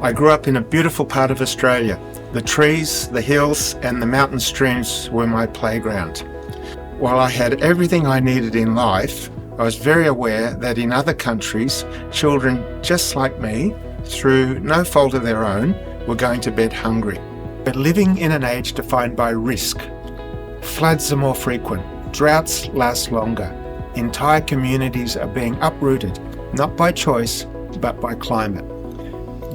I grew up in a beautiful part of Australia. The trees, the hills, and the mountain streams were my playground. While I had everything I needed in life, I was very aware that in other countries, children just like me, through no fault of their own, were going to bed hungry. But living in an age defined by risk, floods are more frequent, droughts last longer, entire communities are being uprooted, not by choice, but by climate.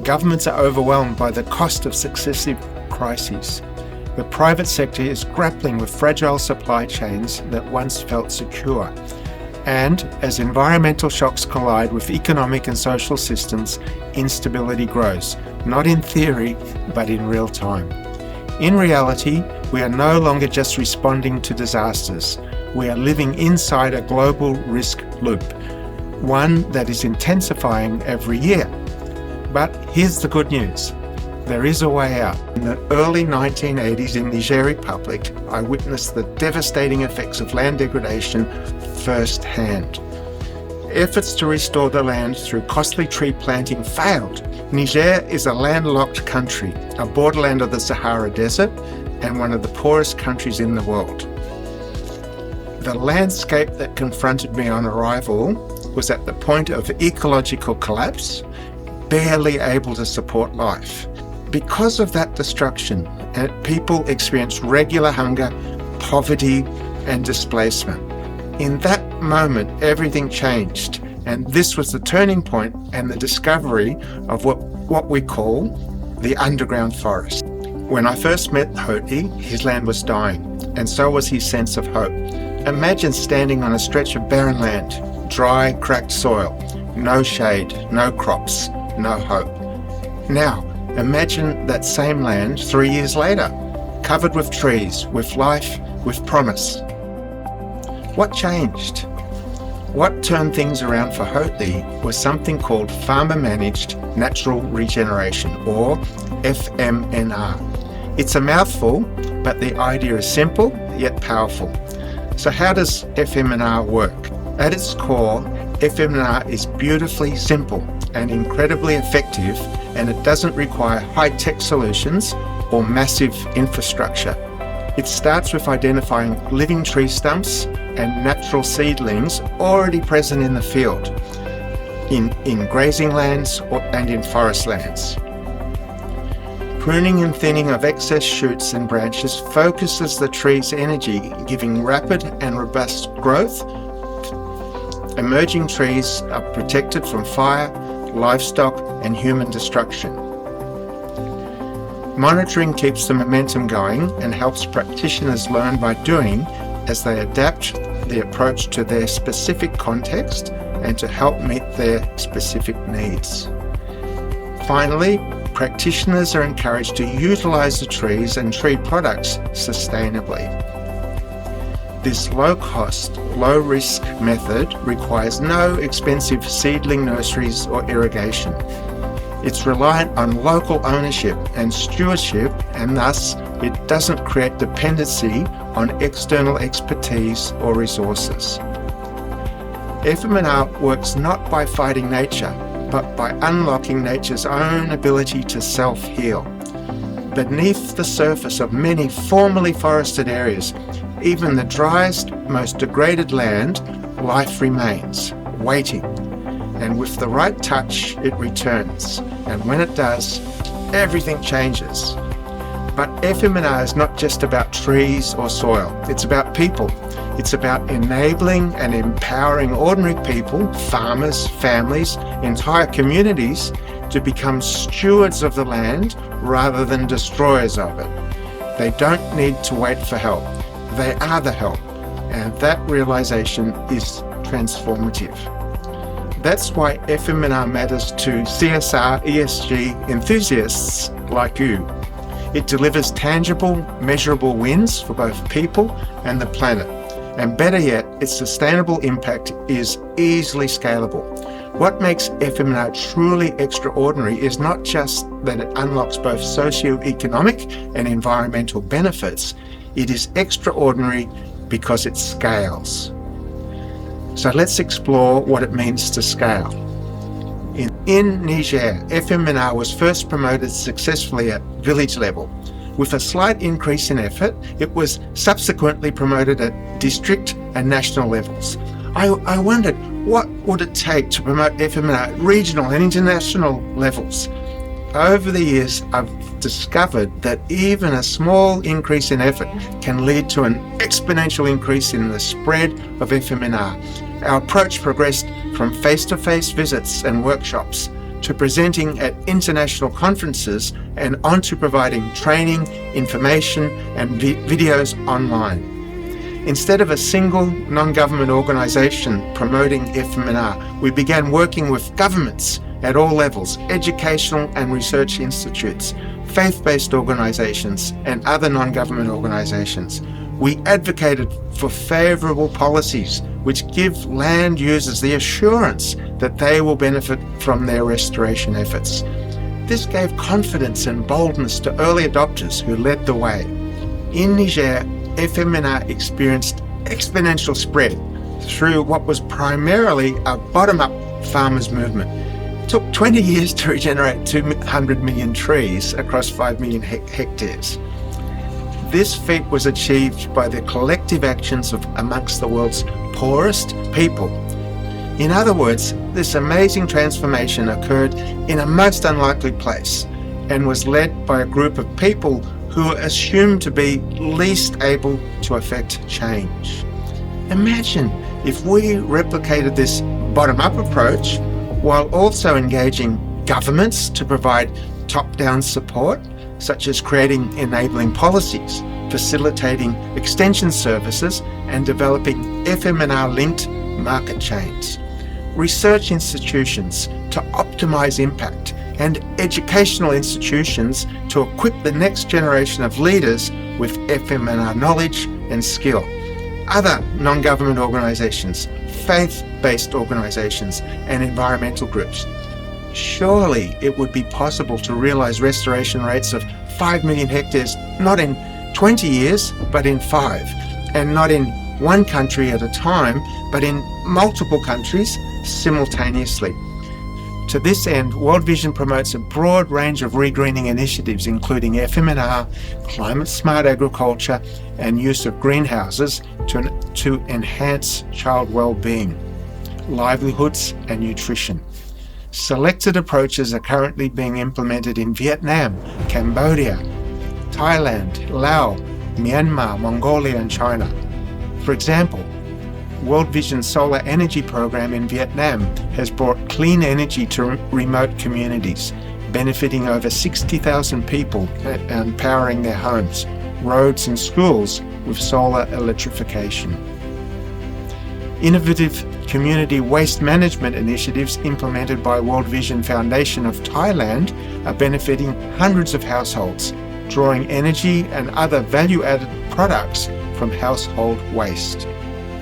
Governments are overwhelmed by the cost of successive crises. The private sector is grappling with fragile supply chains that once felt secure. And as environmental shocks collide with economic and social systems, instability grows, not in theory, but in real time. In reality, we are no longer just responding to disasters. We are living inside a global risk loop, one that is intensifying every year. But here's the good news. There is a way out. In the early 1980s in Niger Republic, I witnessed the devastating effects of land degradation firsthand. Efforts to restore the land through costly tree planting failed. Niger is a landlocked country, a borderland of the Sahara Desert, and one of the poorest countries in the world. The landscape that confronted me on arrival was at the point of ecological collapse, barely able to support life. Because of that destruction, people experienced regular hunger, poverty, and displacement. In that moment, everything changed, and this was the turning point and the discovery of what we call the underground forest. When I first met Hoti, his land was dying, and so was his sense of hope. Imagine standing on a stretch of barren land, dry, cracked soil, no shade, no crops, no hope. Now, imagine that same land 3 years later, covered with trees, with life, with promise. What changed? What turned things around for Hoti was something called farmer-managed natural regeneration, or FMNR. It's a mouthful, but the idea is simple yet powerful. So how does FMNR work? At its core, FMNR is beautifully simple and incredibly effective, and it doesn't require high-tech solutions or massive infrastructure. It starts with identifying living tree stumps and natural seedlings already present in the field, in grazing lands and in forest lands. Pruning and thinning of excess shoots and branches focuses the tree's energy, giving rapid and robust growth. Emerging trees are protected from fire, livestock, and human destruction. Monitoring keeps the momentum going and helps practitioners learn by doing as they adapt the approach to their specific context and to help meet their specific needs. Finally, practitioners are encouraged to utilize the trees and tree products sustainably. This low-cost, low-risk method requires no expensive seedling nurseries or irrigation. It's reliant on local ownership and stewardship, and thus it doesn't create dependency on external expertise or resources. FMNR works not by fighting nature, but by unlocking nature's own ability to self-heal. Beneath the surface of many formerly forested areas, even the driest, most degraded land, life remains, waiting. And with the right touch, it returns. And when it does, everything changes. But FMNR is not just about trees or soil. It's about people. It's about enabling and empowering ordinary people, farmers, families, entire communities to become stewards of the land rather than destroyers of it. They don't need to wait for help. They are the help. And that realization is transformative. That's why FMNR matters to CSR, ESG enthusiasts like you. It delivers tangible, measurable wins for both people and the planet. And better yet, its sustainable impact is easily scalable. What makes FMNR truly extraordinary is not just that it unlocks both socio-economic and environmental benefits. It is extraordinary because it scales. So let's explore what it means to scale. In Niger, FMNR was first promoted successfully at village level. With a slight increase in effort, it was subsequently promoted at district and national levels. I wondered, what would it take to promote FMNR at regional and international levels? Over the years, I've discovered that even a small increase in effort can lead to an exponential increase in the spread of FMNR. Our approach progressed from face-to-face visits and workshops to presenting at international conferences and on to providing training, information, and videos online. Instead of a single non-government organisation promoting FMNR, we began working with governments at all levels, educational and research institutes, faith-based organisations, and other non-government organisations. We advocated for favourable policies which give land users the assurance that they will benefit from their restoration efforts. This gave confidence and boldness to early adopters who led the way. In Niger, FMNR experienced exponential spread through what was primarily a bottom-up farmers' movement. It took 20 years to regenerate 200 million trees across 5 million hectares. This feat was achieved by the collective actions of amongst the world's poorest people. In other words, this amazing transformation occurred in a most unlikely place and was led by a group of people who are assumed to be least able to affect change. Imagine if we replicated this bottom-up approach while also engaging governments to provide top-down support, such as creating enabling policies, facilitating extension services, and developing FMNR-linked market chains. Research institutions to optimize impact, and educational institutions to equip the next generation of leaders with FMNR knowledge and skill. Other non-government organisations, faith-based organisations, and environmental groups. Surely it would be possible to realise restoration rates of 5 million hectares, not in 20 years, but in 5, and not in one country at a time, but in multiple countries simultaneously. To this end, World Vision promotes a broad range of regreening initiatives, including FMNR, climate-smart agriculture, and use of greenhouses to enhance child well-being, livelihoods, and nutrition. Selected approaches are currently being implemented in Vietnam, Cambodia, Thailand, Laos, Myanmar, Mongolia, and China. For example, World Vision's solar energy program in Vietnam has brought clean energy to remote communities, benefiting over 60,000 people and powering their homes, roads and schools with solar electrification. Innovative community waste management initiatives implemented by World Vision Foundation of Thailand are benefiting hundreds of households, drawing energy and other value-added products from household waste.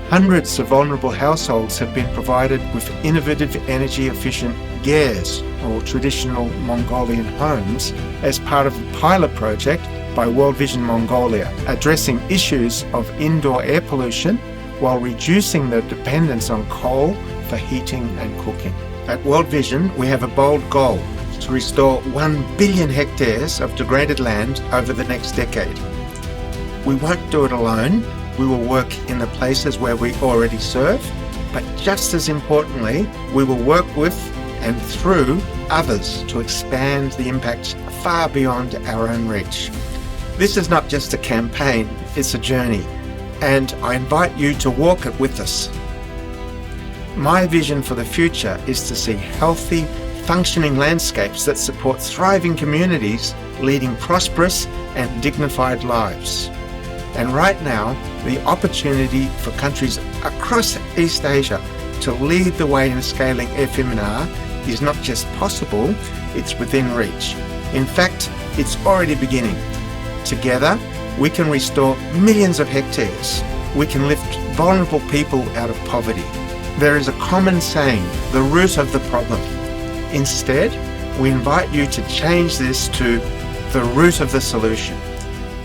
Hundreds of vulnerable households have been provided with innovative energy-efficient gears, or traditional Mongolian homes, as part of a pilot project by World Vision Mongolia, addressing issues of indoor air pollution while reducing the dependence on coal for heating and cooking. At World Vision, we have a bold goal to restore 1 billion hectares of degraded land over the next decade. We won't do it alone. We will work in the places where we already serve, but just as importantly, we will work with and through others to expand the impact far beyond our own reach. This is not just a campaign, it's a journey, and I invite you to walk it with us. My vision for the future is to see healthy, functioning landscapes that support thriving communities leading prosperous and dignified lives. And right now, the opportunity for countries across East Asia to lead the way in scaling FMNR is not just possible, it's within reach. In fact, it's already beginning. Together, we can restore millions of hectares. We can lift vulnerable people out of poverty. There is a common saying, the root of the problem. Instead, we invite you to change this to the root of the solution.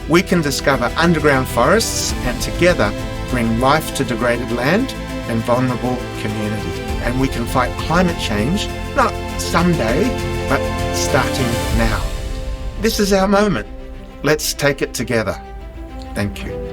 We can discover underground forests and together bring life to degraded land and vulnerable community. and we can fight climate change, not someday, but starting now. This is our moment. Let's take it together. Thank you.